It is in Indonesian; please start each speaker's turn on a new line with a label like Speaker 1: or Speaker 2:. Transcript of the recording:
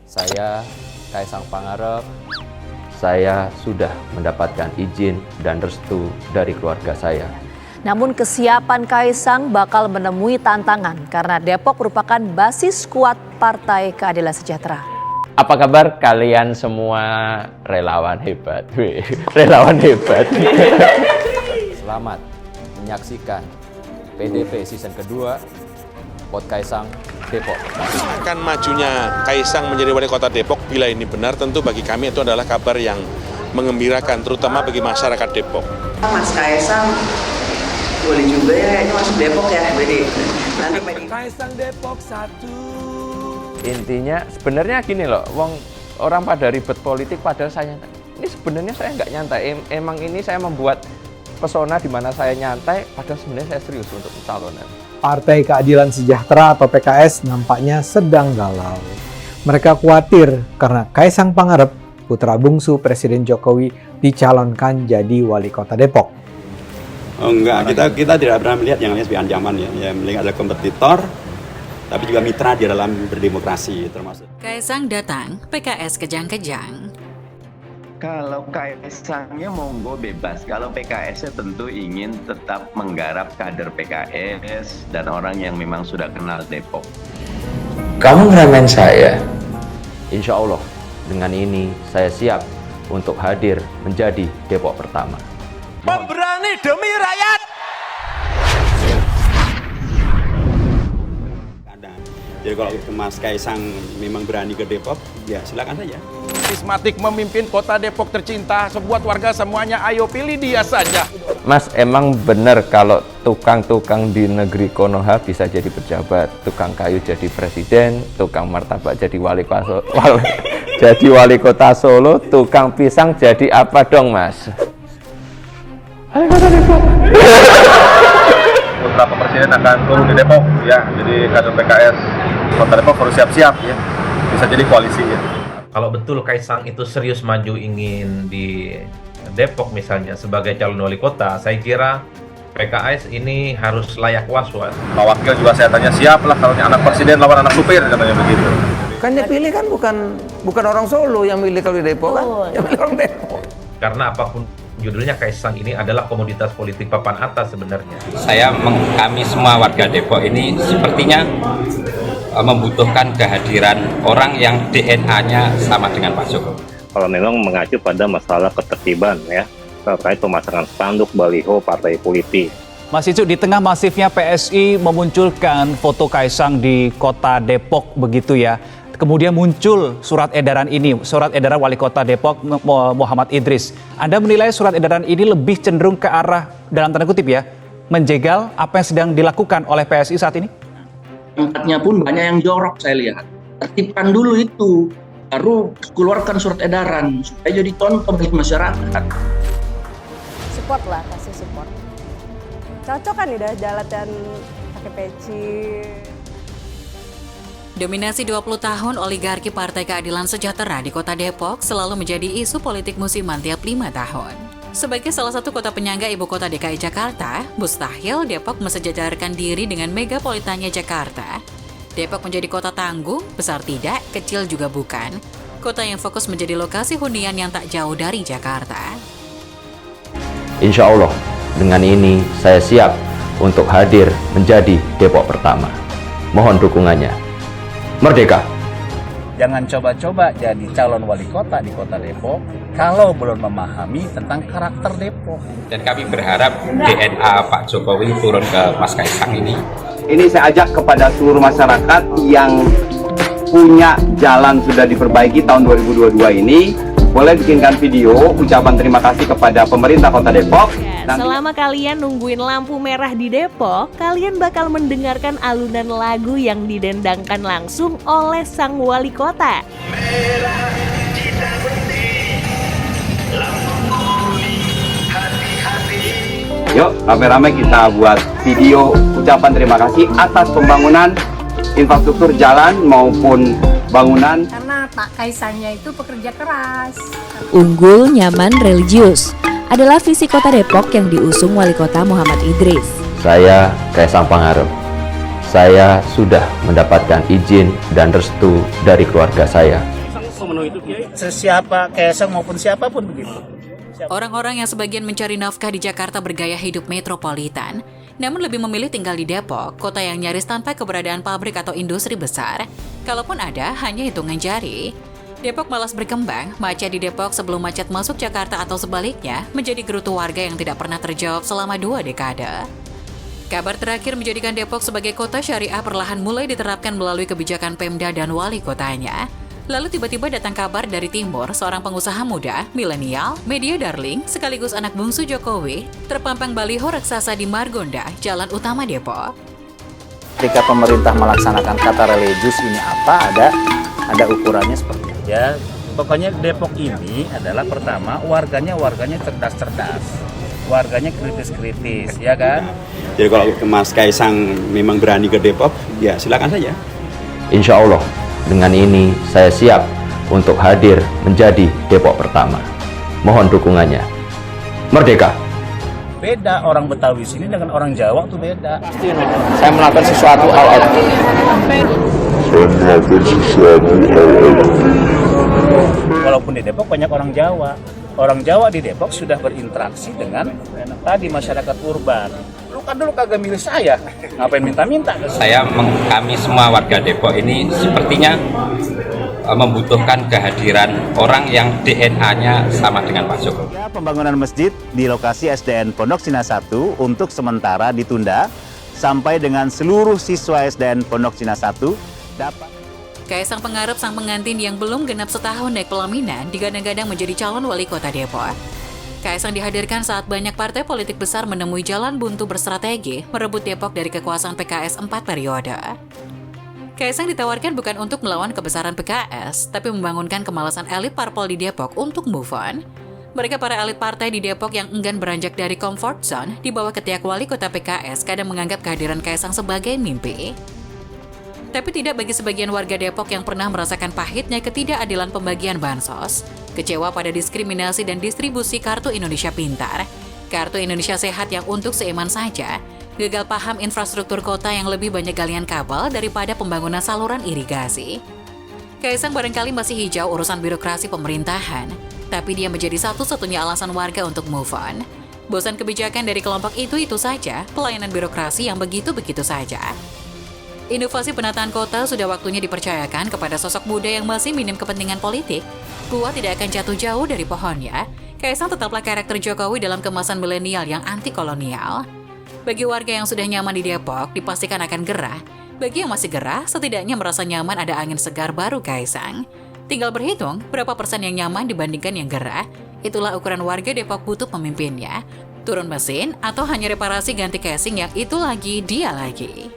Speaker 1: Saya, Kaisang Pangarep, saya sudah mendapatkan izin dan restu dari keluarga saya.
Speaker 2: Namun kesiapan Kaisang bakal menemui tantangan karena Depok merupakan basis kuat Partai Keadilan Sejahtera.
Speaker 1: Apa kabar kalian semua relawan hebat? Relawan hebat. Selamat menyaksikan PDP season kedua Pot Kaisang Depok.
Speaker 3: Akan majunya Kaisang menjadi wali kota Depok, bila ini benar, tentu bagi kami itu adalah kabar yang mengembirakan, terutama bagi masyarakat Depok.
Speaker 4: Mas Kaisang boleh juga ya, ini masuk Depok ya, jadi nanti
Speaker 5: Kaisang Depok 1.
Speaker 1: Intinya sebenarnya gini loh, orang pada ribet politik padahal saya nyantai. Ini sebenarnya saya nggak nyantai, emang ini saya membuat pesona di mana saya nyantai, padahal sebenarnya saya serius untuk pencalonan.
Speaker 6: Partai Keadilan Sejahtera atau PKS nampaknya sedang galau. Mereka khawatir karena Kaisang Pangarep, putra bungsu Presiden Jokowi, dicalonkan jadi wali kota Depok.
Speaker 7: Oh enggak, kita tidak pernah melihat yang namanya sebagai ancaman ya. Ya melihat ada kompetitor, tapi juga mitra di dalam berdemokrasi termasuk.
Speaker 8: Kaisang datang, PKS kejang-kejang.
Speaker 9: Kalau Kaisangnya monggo bebas, kalau PKS-nya tentu ingin tetap menggarap kader PKS dan orang yang memang sudah kenal Depok.
Speaker 1: Kamu ngeremen saya? Insya Allah, dengan ini saya siap untuk hadir menjadi Depok pertama.
Speaker 5: Pemberani demi rakyat.
Speaker 7: Jadi kalau Mas Kaisang memang berani ke Depok, ya silakan saja.
Speaker 5: Karismatik memimpin kota Depok tercinta, sebuah warga semuanya, ayo pilih dia saja.
Speaker 1: Mas, emang benar kalau tukang-tukang di negeri Konoha bisa jadi pejabat, tukang kayu jadi presiden, tukang martabak jadi wali kota Solo, tukang pisang jadi apa dong, Mas? Wali kota Depok.
Speaker 10: Beberapa presiden akan turun di Depok, ya. Jadi kader PKS Kota Depok harus siap-siap, ya. Bisa jadi koalisi, ya.
Speaker 11: Kalau betul Kaisang itu serius maju ingin di Depok misalnya sebagai calon wali kota, saya kira PKS ini harus layak was-was.
Speaker 10: Pak Wakil juga saya tanya, siap lah kalau anak presiden lawan anak supir, katanya begitu.
Speaker 4: kan dia pilih kan bukan orang Solo yang milih kalau di Depok kan, yang milih orang Depok.
Speaker 11: Karena apapun judulnya, Kaisang ini adalah komoditas politik papan atas sebenarnya.
Speaker 12: Kami semua warga Depok ini sepertinya membutuhkan kehadiran orang yang DNA-nya sama dengan Pak Jokowi.
Speaker 13: Kalau memang mengacu pada masalah ketertiban ya, terkait pemasangan spanduk baliho partai politik.
Speaker 14: Mas Icuk, di tengah masifnya PSI memunculkan foto Kaisang di kota Depok begitu ya. Kemudian muncul surat edaran ini, surat edaran Wali Kota Depok Muhammad Idris. Anda menilai surat edaran ini lebih cenderung ke arah, dalam tanda kutip ya, menjegal apa yang sedang dilakukan oleh PSI saat ini?
Speaker 4: Tempatnya pun banyak yang jorok saya lihat. Tertibkan dulu itu, baru keluarkan surat edaran supaya jadi contoh bagi masyarakat.
Speaker 15: Support lah, kasih support. Cocok kan udah jalan dan pakai peci.
Speaker 8: Dominasi 20 tahun oligarki Partai Keadilan Sejahtera di kota Depok selalu menjadi isu politik musiman tiap 5 tahun. Sebagai salah satu kota penyangga ibu kota DKI Jakarta, mustahil Depok mensejajarkan diri dengan megapolitannya Jakarta. Depok menjadi kota tangguh, besar tidak, kecil juga bukan. Kota yang fokus menjadi lokasi hunian yang tak jauh dari Jakarta.
Speaker 1: Insya Allah, dengan ini saya siap untuk hadir menjadi Depok pertama. Mohon dukungannya. Merdeka!
Speaker 16: Jangan coba-coba jadi calon wali kota di kota Depok kalau belum memahami tentang karakter Depok.
Speaker 12: Dan kami berharap DNA Pak Jokowi turun ke Mas Kaisang ini.
Speaker 17: Ini saya ajak kepada seluruh masyarakat yang punya jalan sudah diperbaiki tahun 2022 ini, boleh bikinkan video ucapan terima kasih kepada pemerintah kota Depok.
Speaker 18: Selama kalian nungguin lampu merah di Depok, kalian bakal mendengarkan alunan lagu yang didendangkan langsung oleh sang wali kota.
Speaker 17: Yuk, rame-rame kita buat video ucapan terima kasih atas pembangunan infrastruktur jalan maupun bangunan.
Speaker 15: Karena Pak Kaisangnya itu pekerja keras.
Speaker 18: Unggul, nyaman, religius adalah visi kota Depok yang diusung Wali Kota Muhammad Idris.
Speaker 1: Saya, Kaisang Pangarep, saya sudah mendapatkan izin dan restu dari keluarga saya.
Speaker 16: memenuhi itu Kiai. Siapa Kaisang maupun siapapun begitu.
Speaker 8: Orang-orang yang sebagian mencari nafkah di Jakarta bergaya hidup metropolitan, namun lebih memilih tinggal di Depok, kota yang nyaris tanpa keberadaan pabrik atau industri besar. Kalaupun ada, hanya hitungan jari. Depok malas berkembang, macet di Depok sebelum macet masuk Jakarta atau sebaliknya, menjadi gerutu warga yang tidak pernah terjawab selama 2 dekade. Kabar terakhir menjadikan Depok sebagai kota syariah perlahan mulai diterapkan melalui kebijakan Pemda dan wali kotanya. Lalu tiba-tiba datang kabar dari timur, seorang pengusaha muda, milenial, media darling, sekaligus anak bungsu Jokowi, terpampang baliho raksasa di Margonda, jalan utama Depok.
Speaker 16: Ketika pemerintah melaksanakan kata religius ini ada ukurannya seperti itu. Ya, pokoknya Depok ini adalah pertama warganya cerdas-cerdas. Warganya kritis-kritis, ya kan?
Speaker 7: Jadi kalau Mas Kaisang memang berani ke Depok, ya silakan saja.
Speaker 1: Insya Allah, dengan ini saya siap untuk hadir menjadi Depok pertama. Mohon dukungannya. Merdeka!
Speaker 16: Beda orang Betawi sini dengan orang Jawa tuh beda.
Speaker 1: Saya melakukan sesuatu hal
Speaker 16: Walaupun di Depok banyak orang Jawa. Orang Jawa di Depok sudah berinteraksi dengan tadi masyarakat urban. Lu kan dulu kagak milih saya, ngapain minta-minta?
Speaker 12: Kami semua warga Depok ini sepertinya membutuhkan kehadiran orang yang DNA-nya sama dengan Pak Jokowi.
Speaker 16: Pembangunan masjid di lokasi SDN Pondok Cina 1 untuk sementara ditunda sampai dengan seluruh siswa SDN Pondok Cina 1 dapat.
Speaker 8: Kaisang Pangarep sang pengantin yang belum genap setahun naik pelaminan digadang-gadang menjadi calon wali kota Depok. Kaisang dihadirkan saat banyak partai politik besar menemui jalan buntu berstrategi merebut Depok dari kekuasaan PKS 4 periode. Kaisang ditawarkan bukan untuk melawan kebesaran PKS, tapi membangunkan kemalasan elit parpol di Depok untuk move on. Mereka para elit partai di Depok yang enggan beranjak dari comfort zone di bawah ketiak wali kota PKS kadang menganggap kehadiran Kaisang sebagai mimpi. Tapi tidak bagi sebagian warga Depok yang pernah merasakan pahitnya ketidakadilan pembagian bansos, kecewa pada diskriminasi dan distribusi Kartu Indonesia Pintar, Kartu Indonesia Sehat yang untuk seiman saja, gagal paham infrastruktur kota yang lebih banyak galian kabel daripada pembangunan saluran irigasi. Kaisang barangkali masih hijau urusan birokrasi pemerintahan, tapi dia menjadi satu-satunya alasan warga untuk move on. Bosan kebijakan dari kelompok itu saja, pelayanan birokrasi yang begitu-begitu saja. Inovasi penataan kota sudah waktunya dipercayakan kepada sosok muda yang masih minim kepentingan politik. Buah tidak akan jatuh jauh dari pohonnya. Kaisang tetaplah karakter Jokowi dalam kemasan milenial yang anti kolonial. Bagi warga yang sudah nyaman di Depok, dipastikan akan gerah. Bagi yang masih gerah, setidaknya merasa nyaman ada angin segar baru Kaisang. Tinggal berhitung berapa persen yang nyaman dibandingkan yang gerah. Itulah ukuran warga Depok butuh pemimpinnya. Turun mesin atau hanya reparasi ganti casing yang itu lagi dia lagi.